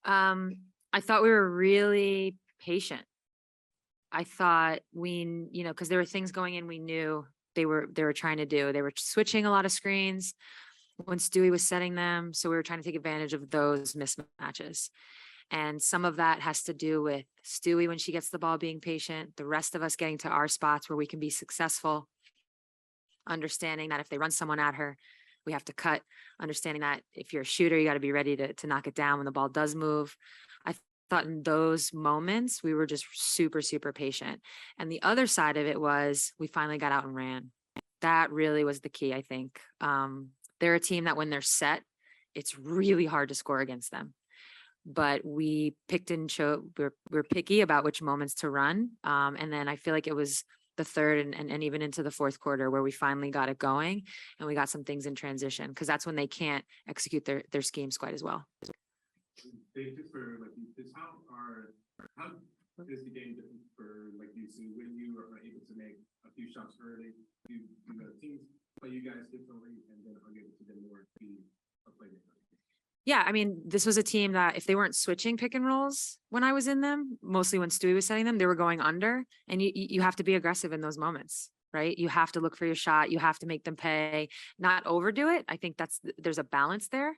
I thought we were really patient. I thought because there were things going in we knew they were trying to do. They were switching a lot of screens when Stewie was setting them. So we were trying to take advantage of those mismatches. And some of that has to do with Stewie when she gets the ball being patient, the rest of us getting to our spots where we can be successful, understanding that if they run someone at her, we have to cut, understanding that if you're a shooter, you got to be ready to knock it down when the ball does move. I thought in those moments, we were just super, super patient. And the other side of it was we finally got out and ran. That really was the key, I think. They're a team that when they're set, it's really hard to score against them. But we picked and chose, we're picky about which moments to run. And then I feel like it was the third and even into the fourth quarter where we finally got it going and we got some things in transition because that's when they can't execute their schemes quite as well. They differ like this. How is the game different for like you? So when you are able to make a few shots early, do the teams play you guys differently, and then are you able to get more speed of play differently? Yeah, I mean, this was a team that if they weren't switching pick and rolls when I was in them, mostly when Stewie was setting them, they were going under, and you have to be aggressive in those moments, right? You have to look for your shot. You have to make them pay, not overdo it. I think there's a balance there.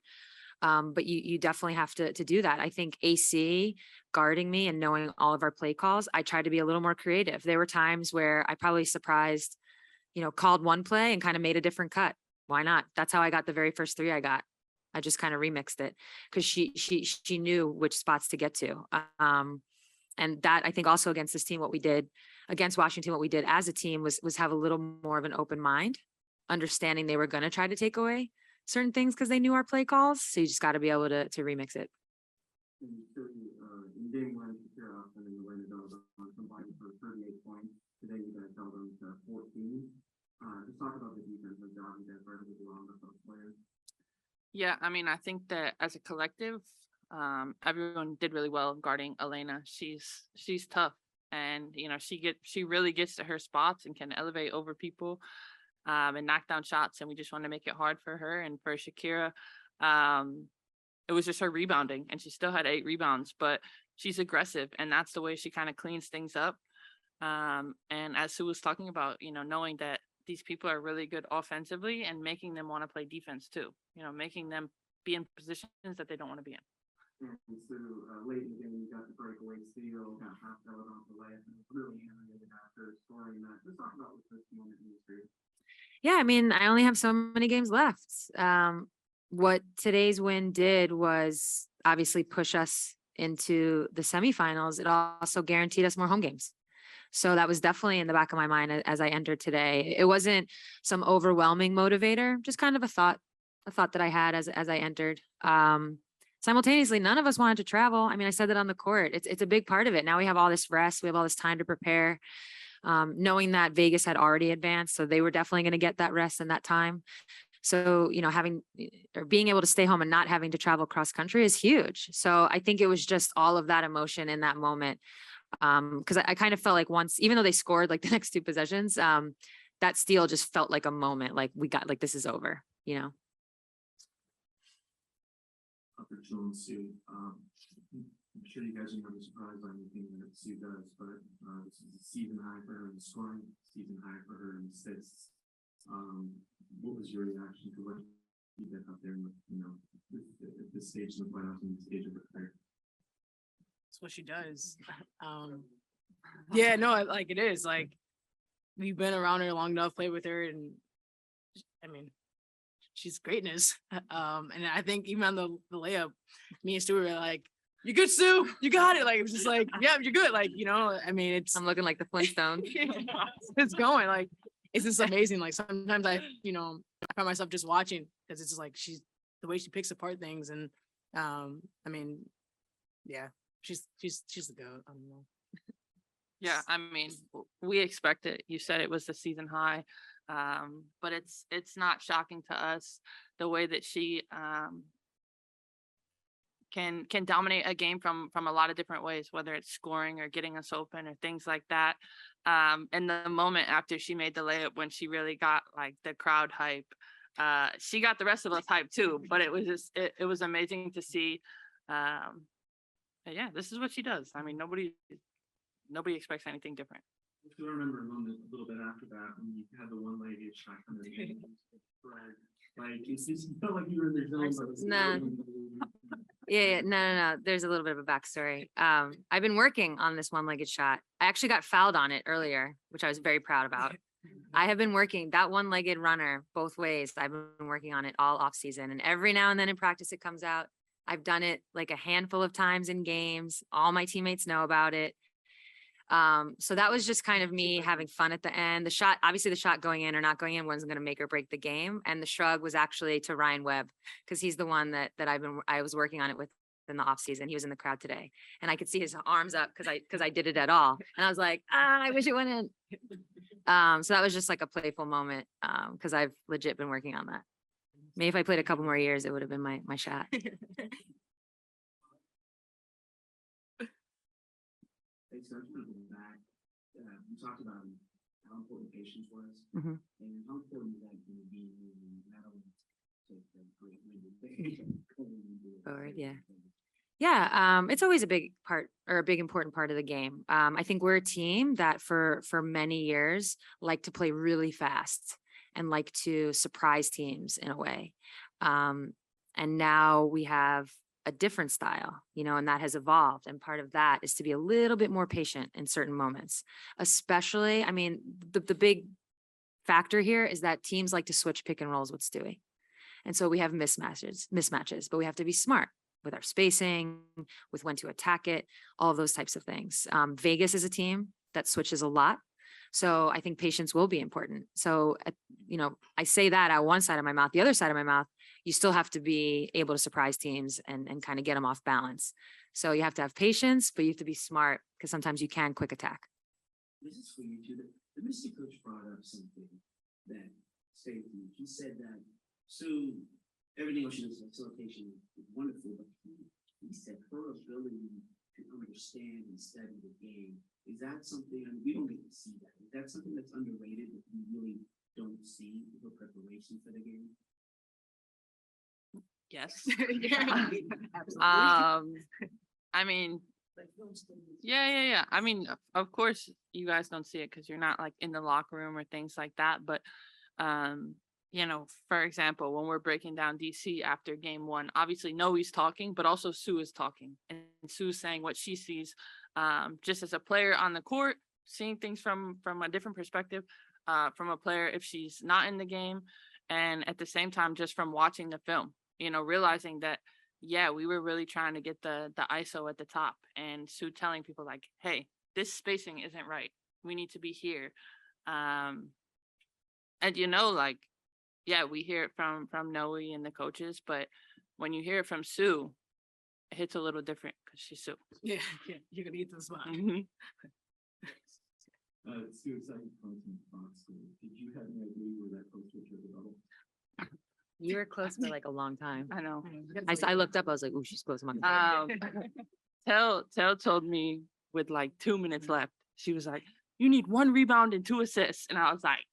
But you definitely have to do that. I think AC guarding me and knowing all of our play calls, I tried to be a little more creative. There were times where I probably surprised, called one play and kind of made a different cut. Why not? That's how I got the very first three I got. I just kind of remixed it because she knew which spots to get to. And that I think also against this team, what we did against Washington, what we did as a team was have a little more of an open mind, understanding they were going to try to take away certain things because they knew our play calls. So you just got to be able to remix it. In game one, Shakira and then you landed on somebody for 38 points. Today you guys held them to 14. Just talk about the defensive job you guys were able to do on those players. Yeah, I mean, I think that as a collective, everyone did really well guarding Elena. She's tough, and she really gets to her spots and can elevate over people, and knock down shots. And we just want to make it hard for her and for Shakira. It was just her rebounding, and she still had 8 rebounds, but she's aggressive, and that's the way she kind of cleans things up. And as Sue was talking about, knowing that these people are really good offensively and making them want to play defense too, making them be in positions that they don't want to be in. And so late in the game, you got the breakaway steal, got half that on the layup, and really animated after scoring that. Let's talk about what this moment in history. Yeah, I mean, I only have so many games left. What today's win did was obviously push us into the semifinals. It also guaranteed us more home games. So that was definitely in the back of my mind as I entered today. It wasn't some overwhelming motivator, just kind of a thought that I had as I entered. Simultaneously, none of us wanted to travel. I mean, I said that on the court. It's a big part of it. Now we have all this rest. We have all this time to prepare. Knowing that Vegas had already advanced, so they were definitely going to get that rest and that time. So, having or being able to stay home and not having to travel cross country is huge. So I think it was just all of that emotion in that moment. Because I kind of felt like once, even though they scored like the next 2 possessions, that steal just felt like a moment, like we got, like, this is over, Sue. I'm sure you guys are going to be surprised by anything that Sue does, but this is a season high for her in scoring, season high for her in assists. What was your reaction to what you did up there, at this stage of the playoffs and the stage of the career? That's what she does. Yeah, no, like it is. Like we've been around her long enough, played with her, and I mean, she's greatness. And I think even on the layup, me and Stu were like, "You good, Sue? You got it." Like it was just like, "Yeah, you're good." Like I mean, I'm looking like the Flintstones. It's going like it's just amazing. Like sometimes I find myself just watching because it's just like the way she picks apart things, and I mean, yeah. She's the goat. I don't know. Yeah, I mean, we expect it. You said it was the season high, but it's not shocking to us the way that she can dominate a game from a lot of different ways, whether it's scoring or getting us open or things like that. And the moment after she made the layup, when she really got like the crowd hype, she got the rest of us hype too. But it was just it was amazing to see. Yeah, this is what she does. I mean, nobody expects anything different. I still remember a moment a little bit after that when you had the one-legged shot coming in. Like, it just felt like you were in the zone. But it's Nah. Yeah, no. There's a little bit of a backstory. I've been working on this one-legged shot. I actually got fouled on it earlier, which I was very proud about. I have been working that one-legged runner both ways. I've been working on it all off season, and every now and then in practice it comes out. I've done it like a handful of times in games. All my teammates know about it. So that was just kind of me having fun at the end. The shot, obviously the shot going in or not going in wasn't going to make or break the game. And the shrug was actually to Ryan Webb, because he's the one that I was working on it with in the off season. He was in the crowd today and I could see his arms up because I did it at all. And I was like, I wish it went in. So that was just like a playful moment. Cause I've legit been working on that. Maybe if I played a couple more years, it would have been my shot. Hey, so I just want to go back. You talked about how important patience was, Mhm. and how important that can be not only to the great win, Forward, yeah. Yeah, it's always a big part or a big important part of the game. I think we're a team that for many years like to play really fast and like to surprise teams in a way. And now we have a different style, and that has evolved. And part of that is to be a little bit more patient in certain moments, especially, I mean, the big factor here is that teams like to switch pick and rolls with Stewie. And so we have mismatches, but we have to be smart with our spacing, with when to attack it, all of those types of things. Vegas is a team that switches a lot. So I think patience will be important. So, I say that out one side of my mouth, the other side of my mouth, you still have to be able to surprise teams and kind of get them off balance. So you have to have patience, but you have to be smart because sometimes you can quick attack. This is for you too. The Mr. Coach brought up something that stayed with me. He said that Sue, everything else she does, facilitation is wonderful, but he said her ability to understand and study the game, is that something, I mean, we don't get to see that. Is that something that's underrated that we really don't see the preparation for the game? Yes. Absolutely. I mean, yeah. I mean, of course, you guys don't see it because you're not like in the locker room or things like that. But, for example, when we're breaking down DC after game one, obviously Noe's talking, but also Sue is talking, and Sue's saying what she sees, just as a player on the court, seeing things from a different perspective, from a player if she's not in the game, and at the same time, just from watching the film, realizing that. Yeah, we were really trying to get the ISO at the top, and Sue telling people like, hey, this spacing isn't right. We need to be here. And we hear it from Noe and the coaches, but when you hear it from Sue, it hits a little different because she's Sue. Yeah, you're gonna get to the spot. Mhm. Suicide points in Fox School. Did you have any idea where that post was at the bubble? You were close for like a long time. I know. I looked up, I was like, ooh, she's close. Tell told me with like 2 minutes left, she was like, you need 1 rebound and 2 assists. And I was like,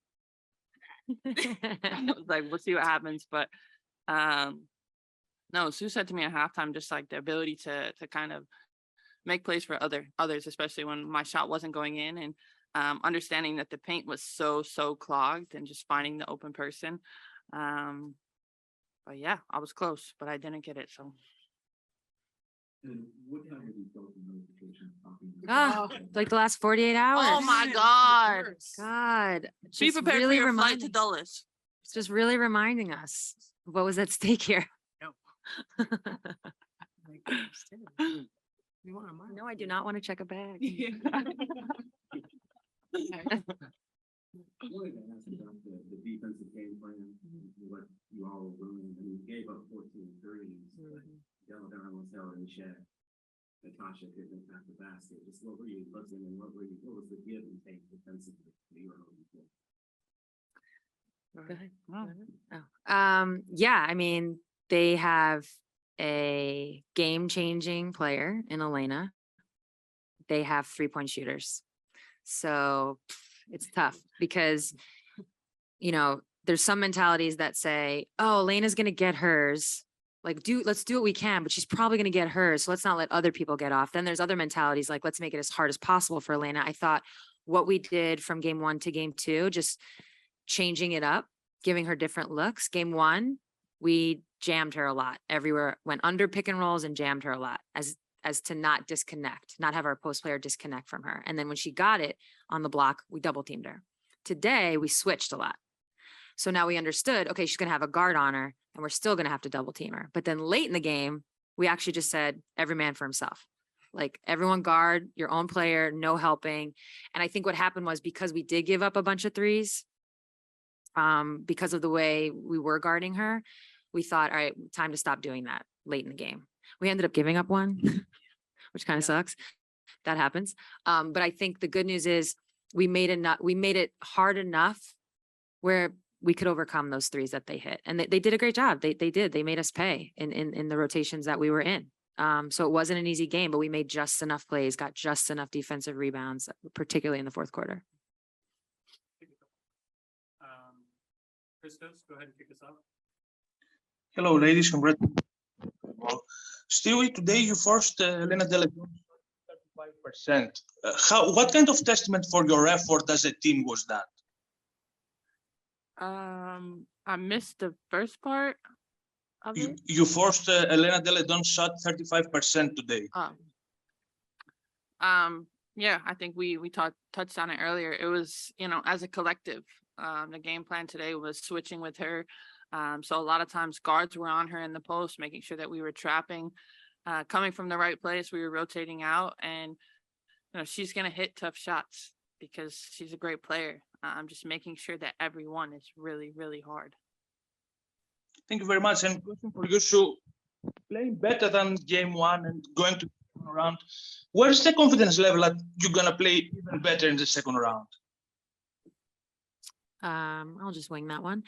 we'll see what happens. But no, Sue said to me at halftime, just like the ability to kind of make plays for others, especially when my shot wasn't going in, and understanding that the paint was so clogged and just finding the open person. But yeah, I was close, but I didn't get it. So And what time have you felt the notification talking? Like the last 48 hours. oh my God. God. Be Just prepared really for your flight to reminding- Dulles. It's just really reminding us of what was at stake here. Like, still, we want a mile. No, I do not want to check a bag. I wanted to ask about the defensive game plan, what you all were running. I mean, you gave up 14 threes, but Alabama was held in check. Natasha couldn't attack the basket. Just what were you looking and what was the give and take defensively? You were hoping for? Go ahead. Wow. Yeah, I mean, they have a game-changing player in Elena. They have 3-point shooters. So it's tough because, there's some mentalities that say, oh, Elena's going to get hers. Like, let's do what we can, but she's probably going to get hers. So let's not let other people get off. Then there's other mentalities like, let's make it as hard as possible for Elena. I thought what we did from game 1 to game 2, just changing it up, giving her different looks. Game 1, we jammed her a lot everywhere, went under pick and rolls and jammed her a lot as to not disconnect, not have our post player disconnect from her. And then when she got it on the block, we double teamed her. Today, we switched a lot. So now we understood, okay, she's going to have a guard on her and we're still going to have to double team her. But then late in the game, we actually just said every man for himself. Like everyone guard your own player, no helping. And I think what happened was because we did give up a bunch of threes, because of the way we were guarding her, we thought, all right, time to stop doing that late in the game. We ended up giving up one, which kind of sucks. That happens. But I think the good news is we made it hard enough where we could overcome those threes that they hit. And they did a great job. They made us pay in the rotations that we were in. So it wasn't an easy game, but we made just enough plays, got just enough defensive rebounds, particularly in the fourth quarter. Christos, go ahead and kick us off. Hello, ladies. Congratulations. Stewie, today you forced Elena Delle Donne 35%. What kind of testament for your effort as a team was that? I missed the first part of it. You forced Elena Delle Donne shot 35% today. Yeah, I think we touched on it earlier. It was, as a collective, the game plan today was switching with her. So a lot of times guards were on her in the post, making sure that we were trapping, coming from the right place. We were rotating out, and she's gonna hit tough shots because she's a great player. I'm just making sure that everyone is really, really hard. Thank you very much. And question for you, Sue, playing better than game 1 and going to the second round, where's the confidence level that you're gonna play even better in the second round? I'll just wing that one.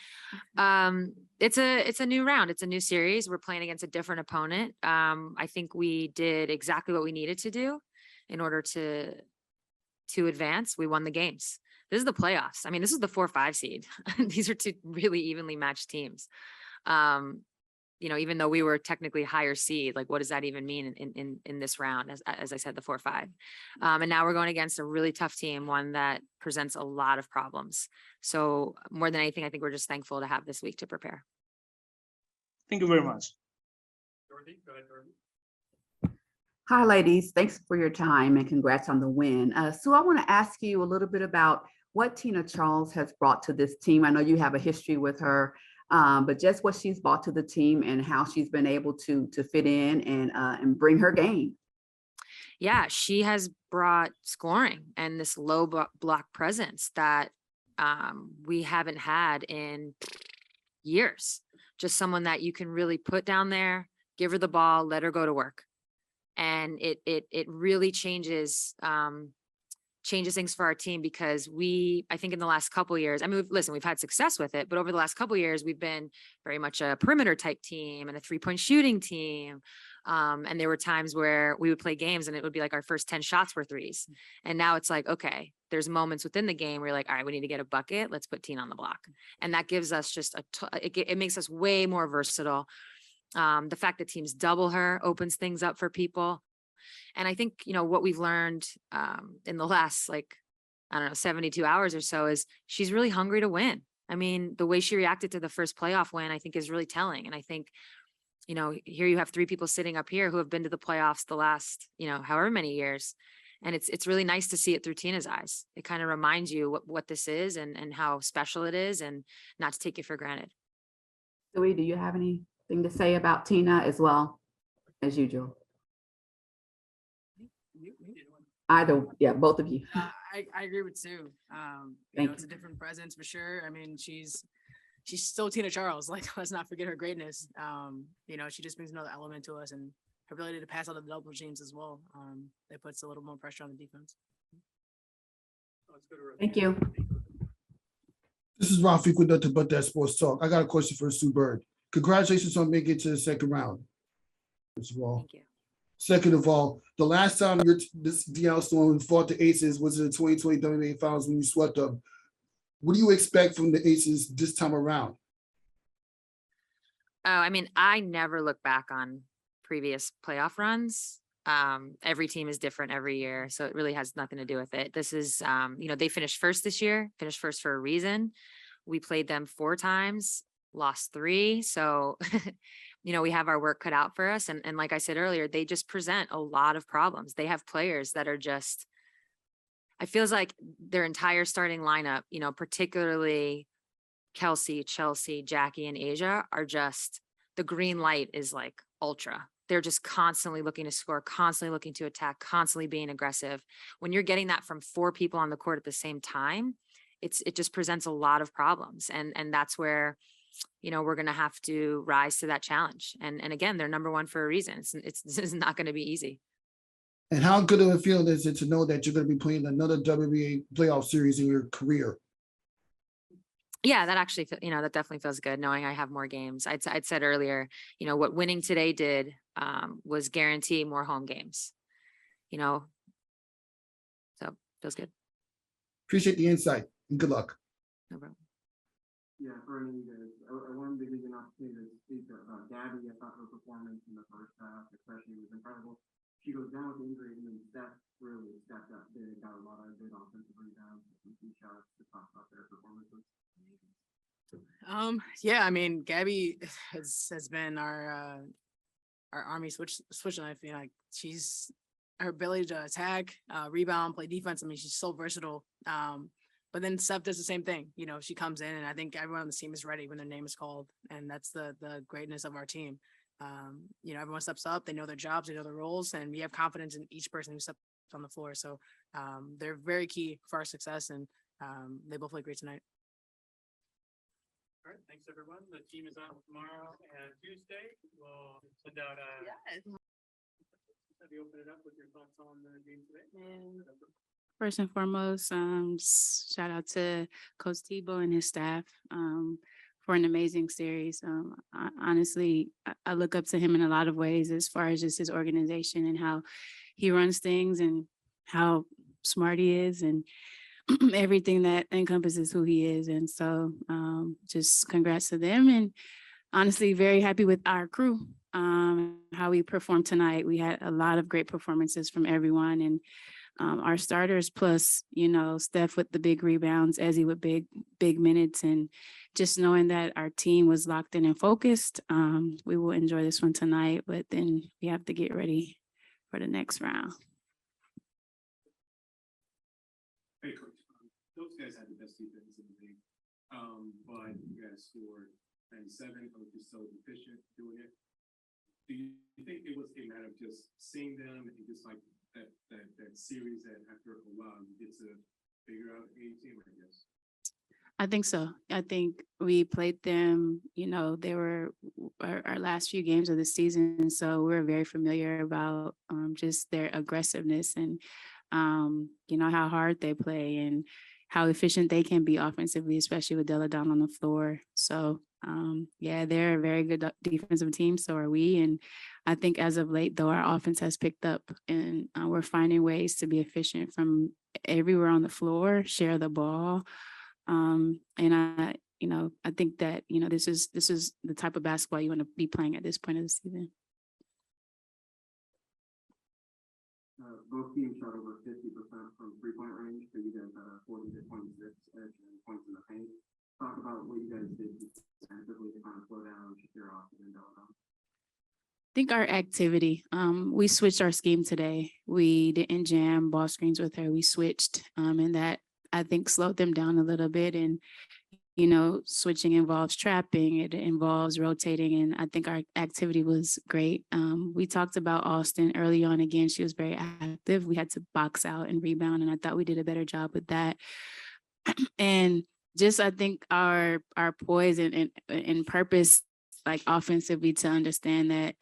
It's a new round. It's a new series. We're playing against a different opponent. I think we did exactly what we needed to do in order to advance. We won the games. This is the playoffs. I mean, this is the 4-5 seed. These are two really evenly matched teams. Even though we were technically higher seed, like what does that even mean in this round? As I said, the 4-5. And now we're going against a really tough team, one that presents a lot of problems. So more than anything, I think we're just thankful to have this week to prepare. Thank you very much. Dorothy, go ahead, Dorothy. Hi, ladies. Thanks for your time and congrats on the win. Sue, I want to ask you a little bit about what Tina Charles has brought to this team. I know you have a history with her, but just what she's brought to the team and how she's been able to fit in and bring her game. Yeah, she has brought scoring and this low block presence that we haven't had in years. Just someone that you can really put down there, give her the ball, let her go to work. And it really changes things for our team because I think in the last couple of years, I mean, we've had success with it, but over the last couple of years, we've been very much a perimeter type team and a 3-point shooting team. And there were times where we would play games and it would be like our first 10 shots were threes. And now it's like, okay, there's moments within the game where you're like, all right, we need to get a bucket. Let's put Tina on the block. And that gives us just it makes us way more versatile. The fact that teams double her opens things up for people. And I think, what we've learned in the last, 72 hours or so is she's really hungry to win. I mean, the way she reacted to the first playoff win, I think is really telling. And I think, here you have 3 people sitting up here who have been to the playoffs the last, however many years. And it's really nice to see it through Tina's eyes. It kind of reminds you what this is and how special it is and not to take it for granted. Sue, do you have anything to say about Tina as well, as usual? Either, yeah, both of you. I agree with Sue. It's a different presence for sure. I mean, she's still Tina Charles. Like, let's not forget her greatness. She just brings another element to us, and her ability to pass out of the double teams as well. That puts a little more pressure on the defense. Thank you. This is Rafi with nothing but that sports talk. I got a question for Sue Bird. Congratulations on making it to the second round. First of all. Thank you. Second of all, the last time this DL Storm fought the Aces was in the 2020 WNBA Finals when you swept them. What do you expect from the Aces this time around? I mean, I never look back on previous playoff runs. Every team is different every year, so it really has nothing to do with it. This is, they finished first this year, finished first for a reason. We played them 4 times, lost 3. So, we have our work cut out for us. And like I said earlier, they just present a lot of problems. They have players that are just, it feels like their entire starting lineup, particularly Kelsey, Chelsea, Jackie, and Asia are just, the green light is like ultra. They're just constantly looking to score, constantly looking to attack, constantly being aggressive. When you're getting that from 4 people on the court at the same time, it just presents a lot of problems. And that's where, we're going to have to rise to that challenge. And again, they're number 1 for a reason. This is not going to be easy. And how good of a feeling is it to know that you're going to be playing another WNBA playoff series in your career? Yeah, that actually, that definitely feels good knowing I have more games. I'd said earlier, what winning today did was guarantee more home games, so feels good. Appreciate the insight and good luck. No problem. Yeah, for any of you guys, I wanted to give you an opportunity to speak about Gabby. I thought her performance in the first half, especially, was incredible. She goes down with injury, and then Steph really stepped up. They got a lot of good offensive rebounds and key shots to talk about their performances. Yeah, I mean, Gabby has been our army switch knife. Like she's, her ability to attack, rebound, play defense. I mean, she's so versatile. But then Steph does the same thing. She comes in, and I think everyone on the team is ready when their name is called, and that's the greatness of our team. Everyone steps up. They know their jobs, they know their roles, and we have confidence in each person who steps on the floor. So they're very key for our success, and they both play great tonight. All right, thanks everyone. The team is on tomorrow and Tuesday. We'll send out have you open it up with your thoughts on the game today? First and foremost, shout out to Coach Tebow and his staff for an amazing series. Honestly, I look up to him in a lot of ways as far as just his organization and how he runs things and how smart he is and everything that encompasses who he is. And so just congrats to them, and honestly, very happy with our crew, how we performed tonight. We had a lot of great performances from everyone, and our starters plus, Steph with the big rebounds, Ezzy with big minutes, and just knowing that our team was locked in and focused. We will enjoy this one tonight, but then we have to get ready for the next round. Hey, Coach. Those guys had the best defense in the league, but you guys scored 97. Coach is so efficient doing it. Do you think it was a matter of just seeing them and just like that series that after a while you get to figure out a team, I guess? I think so. I think we played them, they were our last few games of the season. So we're very familiar about just their aggressiveness and, how hard they play and how efficient they can be offensively, especially with Della Don on the floor. So, they're a very good defensive team. So are we. And I think as of late, though, our offense has picked up, and we're finding ways to be efficient from everywhere on the floor, share the ball. And I think that, this is the type of basketball you want to be playing at this point of the season. Both teams shot over 50% from 3-point range, so you guys had a 40 to 26 edge and points in the paint. Talk about what you guys did defensively to kind of slow down Shakira off and Della Don. I think our activity, we switched our scheme today. We didn't jam ball screens with her. We switched, and that I think slowed them down a little bit. And, switching involves trapping, it involves rotating. And I think our activity was great. We talked about Austin early on. Again, she was very active. We had to box out and rebound, and I thought we did a better job with that. And just, I think our poise and purpose, like offensively, to understand that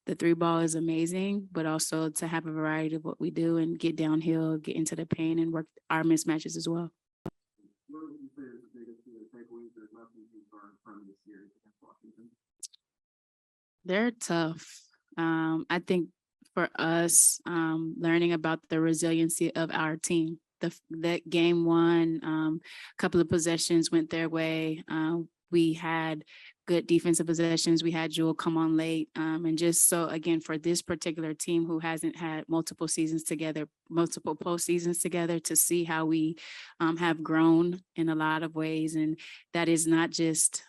the 3-ball is amazing, but also to have a variety of what we do and get downhill, get into the paint, and work our mismatches as well. What would you say is the biggest takeaways or lessons you've learned from this series against Washington? They're tough. I think for us, learning about the resiliency of our team. That game one, a couple of possessions went their way. We had good defensive possessions. We had Jewel come on late. And just so again, for this particular team who hasn't had multiple seasons together, multiple postseasons together, to see how we have grown in a lot of ways. And that is not just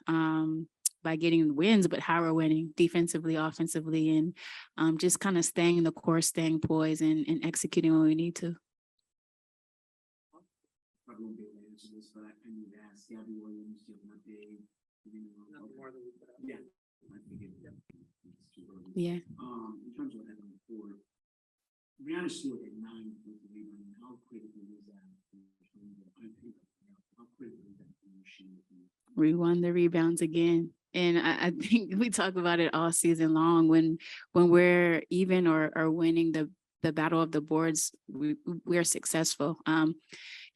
by getting wins, but how we're winning defensively, offensively, and just kind of staying the course, staying poised and executing when we need to. Probably won't be able to answer this, but I need to ask Gabby Williams, do you have an update? Yeah. I think it's too early. Yeah. In terms of having the forward, Brianna Stewart at 9 with the rebound, how critical is that? How critical is that for your machine? We won the rebounds again. And I think we talk about it all season long. When we're even or winning the battle of the boards, we're successful.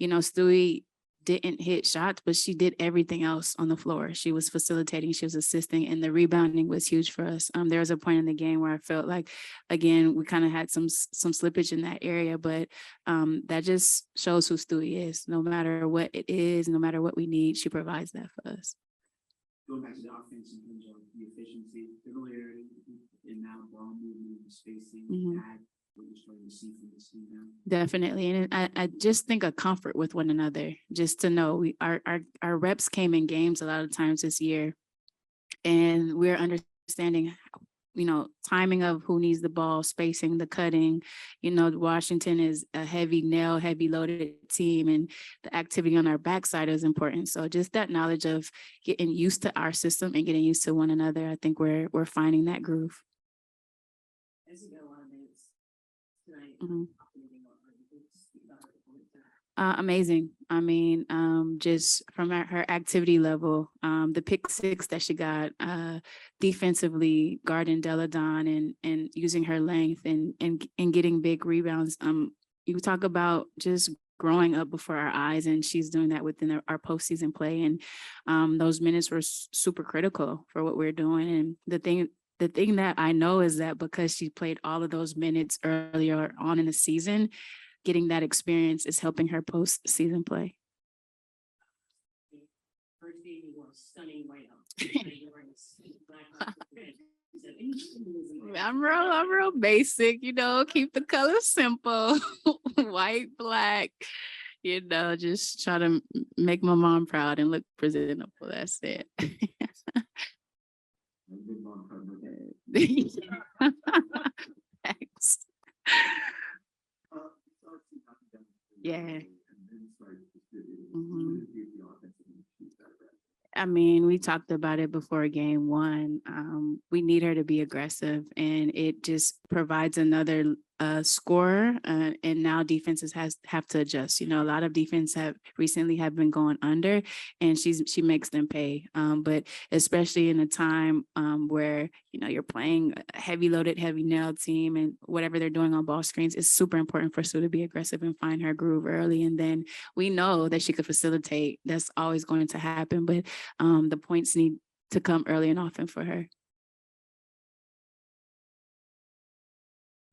Stewie didn't hit shots, but she did everything else on the floor. She was facilitating, she was assisting, and the rebounding was huge for us. There was a point in the game where I felt like, again, we kind of had some slippage in that area, but that just shows who Stewie is. No matter what it is, no matter what we need, she provides that for us. Going back to the offense in terms of the efficiency, earlier in now ball movement, spacing, that what you're starting to see from this team now. Definitely. And I just think a comfort with one another, just to know our reps came in games a lot of times this year, and we're understanding, timing of who needs the ball, spacing, the cutting. Washington is a heavy loaded team, and the activity on our backside is important. So just that knowledge of getting used to our system and getting used to one another, I think we're finding that groove. As you go on minutes tonight. Mhm. Amazing. I mean, just from her activity level, the pick 6 that she got, defensively guarding Deladon and using her length and getting big rebounds. You talk about just growing up before our eyes, and she's doing that within our postseason play. And those minutes were super critical for what we're doing. And the thing that I know is that because she played all of those minutes earlier on in the season, getting that experience is helping her postseason play. First game, you wore a stunning white I'm real basic, keep the colors simple, white, black, just try to make my mom proud and look presentable. That's it. Thanks. Yeah. Mhm. I mean, we talked about it before game 1. We need her to be aggressive, and it just provides another scorer. And now defenses have to adjust. A lot of defense have recently been going under, and she makes them pay. But especially in a time where you're playing a heavy loaded, heavy nailed team, and whatever they're doing on ball screens, it's super important for Sue to be aggressive and find her groove early. And then we know that she could facilitate. That's always going to happen, but the points need to come early and often for her.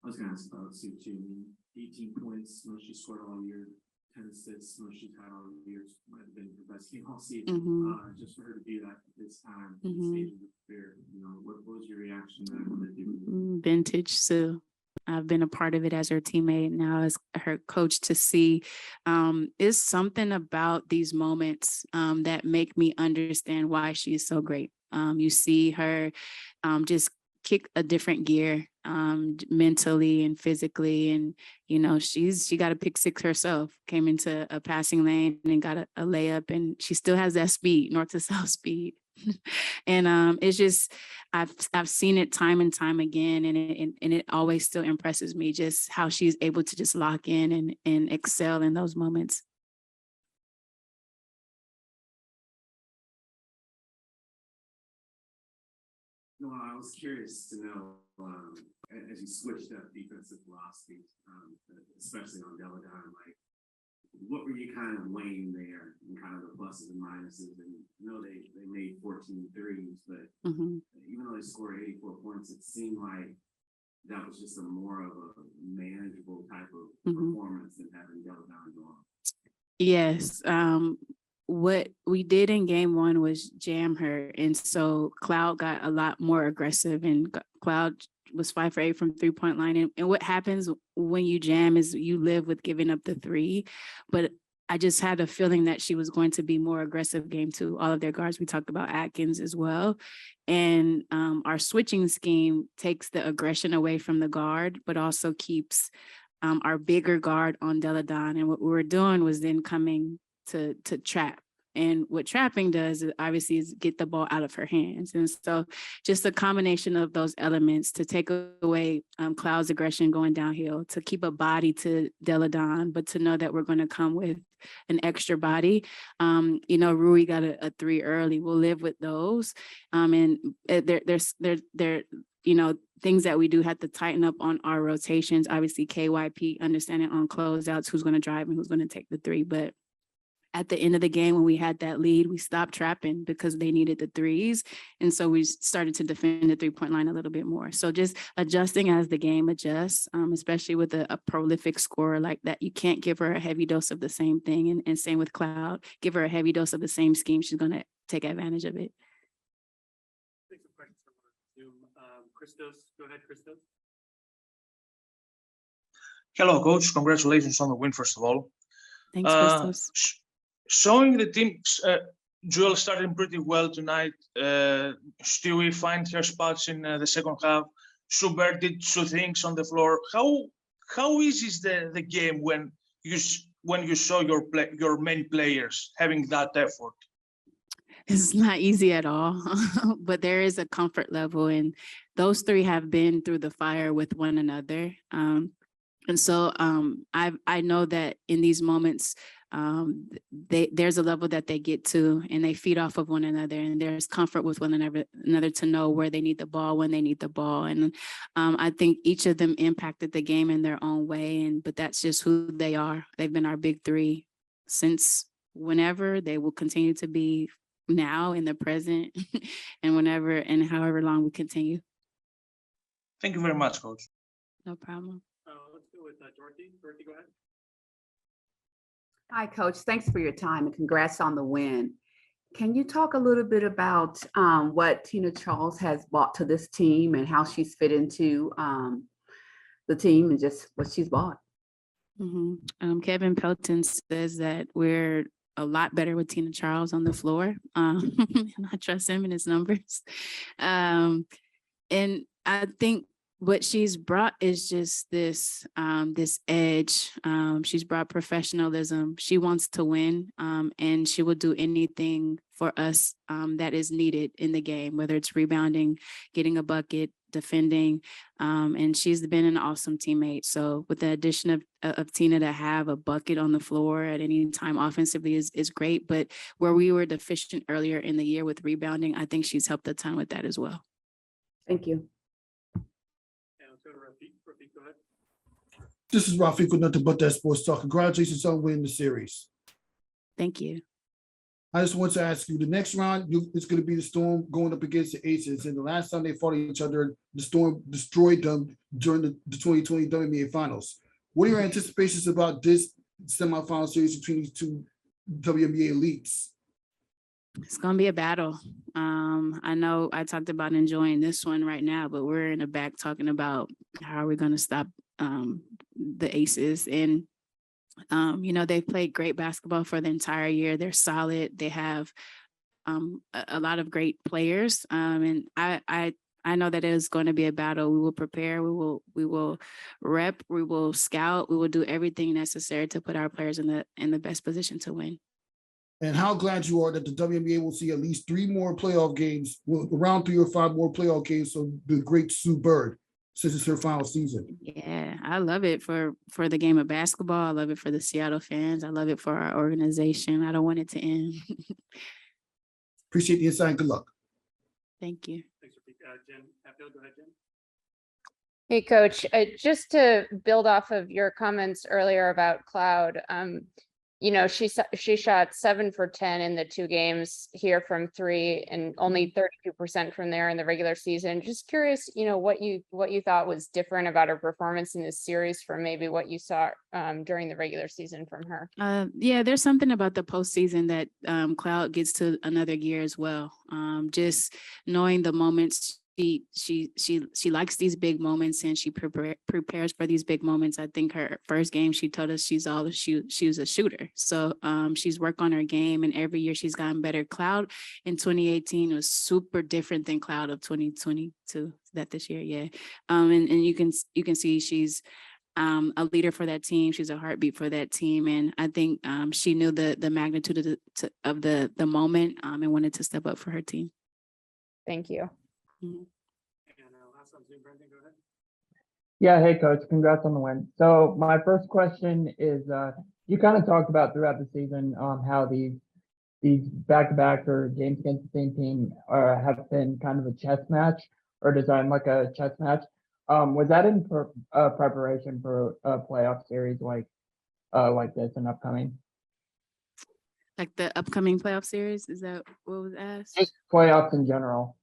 I was going to ask about Sue too. 18 points, most she scored all year, 10 assists, most she's had all year. Might have been her best game all season. Just for her to do that at this time, stage of the career, what was your reaction to that? Vintage Sue. I've been a part of it as her teammate, now as her coach, to see is something about these moments that make me understand why she is so great. You see her just kick a different gear mentally and physically, and she got a pick 6 herself, came into a passing lane and got a layup, and she still has that speed, north to south speed. And it's just I've seen it time and time again, and it always still impresses me just how she's able to just lock in and excel in those moments. No, I was curious to know, as you switched up defensive philosophy, especially on Deladon, what were you kind of weighing there and kind of the pluses and minuses? And they made 14 threes, but even though they scored 84 points, it seemed like that was just more of a manageable type of performance than having Deladon go on. Yes. what we did in game one was jam her. And so Cloud got a lot more aggressive, and Cloud was 5 for 8 from 3-point line. And what happens when you jam is you live with giving up the three. But I just had a feeling that she was going to be more aggressive game two. All of their guards, we talked about Atkins as well. And our switching scheme takes the aggression away from the guard, but also keeps our bigger guard on Deladon. And what we were doing was then coming to trap. And what trapping does is obviously is get the ball out of her hands. And so just a combination of those elements to take away Cloud's aggression going downhill, to keep a body to Deladon, but to know that we're going to come with an extra body. Rui got a 3 early. We'll live with those. And there's things that we do have to tighten up on our rotations. Obviously, KYP, understanding on closeouts, who's going to drive and who's going to take the 3. But at the end of the game, when we had that lead, we stopped trapping because they needed the threes. And so we started to defend the 3-point line a little bit more. So just adjusting as the game adjusts, especially with a prolific scorer like that. You can't give her a heavy dose of the same thing. And same with Cloud. Give her a heavy dose of the same scheme. She's going to take advantage of it. Thanks for questions from Zoom. Christos, go ahead, Christos. Hello, coach. Congratulations on the win, first of all. Thanks, Christos. Showing the team, Jewel starting pretty well tonight. Stewie find her spots in the second half. Schubert did 2 things on the floor. How easy is the game when you saw your main players having that effort? It's not easy at all, but there is a comfort level, and those 3 have been through the fire with one another. And so I know that in these moments, there's a level that they get to, and they feed off of one another, and there's comfort with one another to know where they need the ball, when they need the ball. And I think each of them impacted the game in their own way, but that's just who they are. They've been our big 3 since whenever. They will continue to be now in the present and whenever and however long we continue. Thank you very much, coach. No problem. Let's go with Dorothy. Dorothy, go ahead. Hi, Coach. Thanks for your time and congrats on the win. Can you talk a little bit about what Tina Charles has brought to this team and how she's fit into the team and just what she's brought? Kevin Pelton says that we're a lot better with Tina Charles on the floor. And I trust him and his numbers. And I think what she's brought is just this edge. She's brought professionalism. She wants to win, and she will do anything for us that is needed in the game, whether it's rebounding, getting a bucket, defending, and she's been an awesome teammate. So with the addition of Tina to have a bucket on the floor at any time offensively is great. But where we were deficient earlier in the year with rebounding, I think she's helped a ton with that as well. Thank you. Go ahead. This is Rafiq with Nothing But That Sports Talk. Congratulations on winning the series. Thank you. I just want to ask you, the next round, it's going to be the Storm going up against the Aces. And the last time they fought each other, the Storm destroyed them during the 2020 WNBA Finals. What are your anticipations about this semifinal series between these 2 WNBA elites? It's going to be a battle. I know I talked about enjoying this one right now, but we're in the back talking about how are we going to stop the Aces. And, they've played great basketball for the entire year. They're solid. They have a lot of great players. And I know that it is going to be a battle. We will prepare. We will rep. We will scout. We will do everything necessary to put our players in the best position to win. And how glad you are that the WNBA will see at least 3 more playoff games, around 3 or 5 more playoff games. So the great Sue Bird, since it's her final season. Yeah, I love it for the game of basketball. I love it for the Seattle fans. I love it for our organization. I don't want it to end. Appreciate the insight. Good luck. Thank you. Thanks, Jen. Go ahead, Jen. Hey, Coach, just to build off of your comments earlier about Cloud, you know, she shot 7 for 10 in the 2 games here from 3 and only 32% from there in the regular season. Just curious, you know, what you thought was different about her performance in this series from maybe what you saw during the regular season from her. Yeah, there's something about the postseason that Cloud gets to another gear as well. Just knowing the moments she likes these big moments and she prepares for these big moments. I think her first game she told us she was a shooter. So she's worked on her game and every year she's gotten better. Cloud in 2018 was super different than Cloud of 2022. That this year, yeah. And you can see she's a leader for that team. She's a heartbeat for that team. And I think she knew the magnitude of the moment and wanted to step up for her team. Thank you. Mhm. Yeah, hey coach, congrats on the win. So my first question is, you kind of talked about throughout the season how these back-to-back or games against the same team have been kind of a chess match or designed like a chess match. Was that in preparation for a playoff series like this and upcoming? Like the upcoming playoff series, is that what was asked? Just playoffs in general.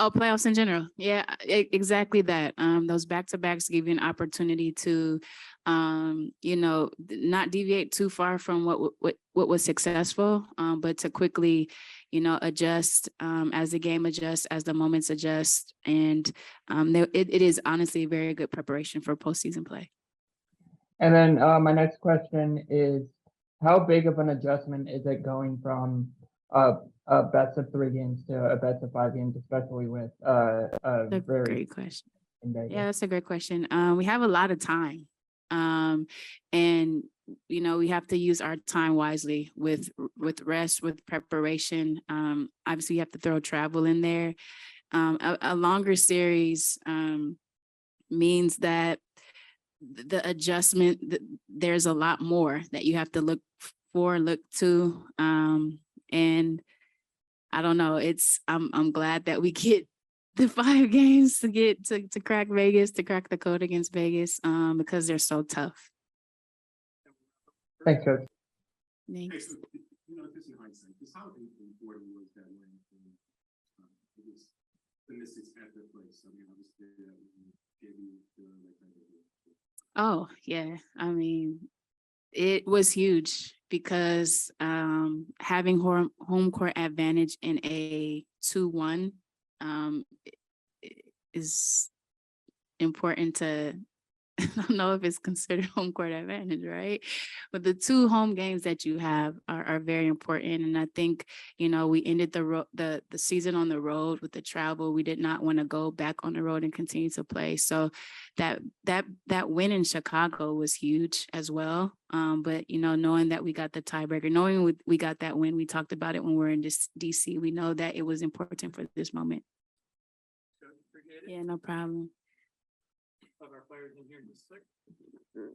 Oh, playoffs in general. Yeah, exactly that. Those back-to-backs give you an opportunity to, you know, not deviate too far from what was successful, but to quickly, you know, adjust as the game adjusts, as the moments adjust. And it is honestly a very good preparation for postseason play. And then my next question is, how big of an adjustment is it going from a best of 3 games to a best of 5 games, especially with a That's a very great question. in Vegas? Yeah, that's a great question. We have a lot of time. And you know, we have to use our time wisely with rest, with preparation. Obviously you have to throw travel in there. A longer series means that the adjustment, there's a lot more that you have to look to. And I don't know, I'm glad that we get the 5 games to get to crack Vegas, to crack the code against Vegas, because they're so tough. Thanks, coach. Hey, Thanks. so, you know, just in hindsight, just how important was that win? It was the Mystics at their place. I mean, obviously, gave you like that. Oh, yeah. I mean, it was huge because having home court advantage in a 2-1 is important to, I don't know if it's considered home court advantage, right? But the 2 home games that you have are very important. And I think, you know, we ended the season on the road with the travel. We did not want to go back on the road and continue to play. So that win in Chicago was huge as well. But, you know, knowing that we got the tiebreaker, knowing we got that win, we talked about it when we were in DC. We know that it was important for this moment. Yeah, no problem. Of our players in here in the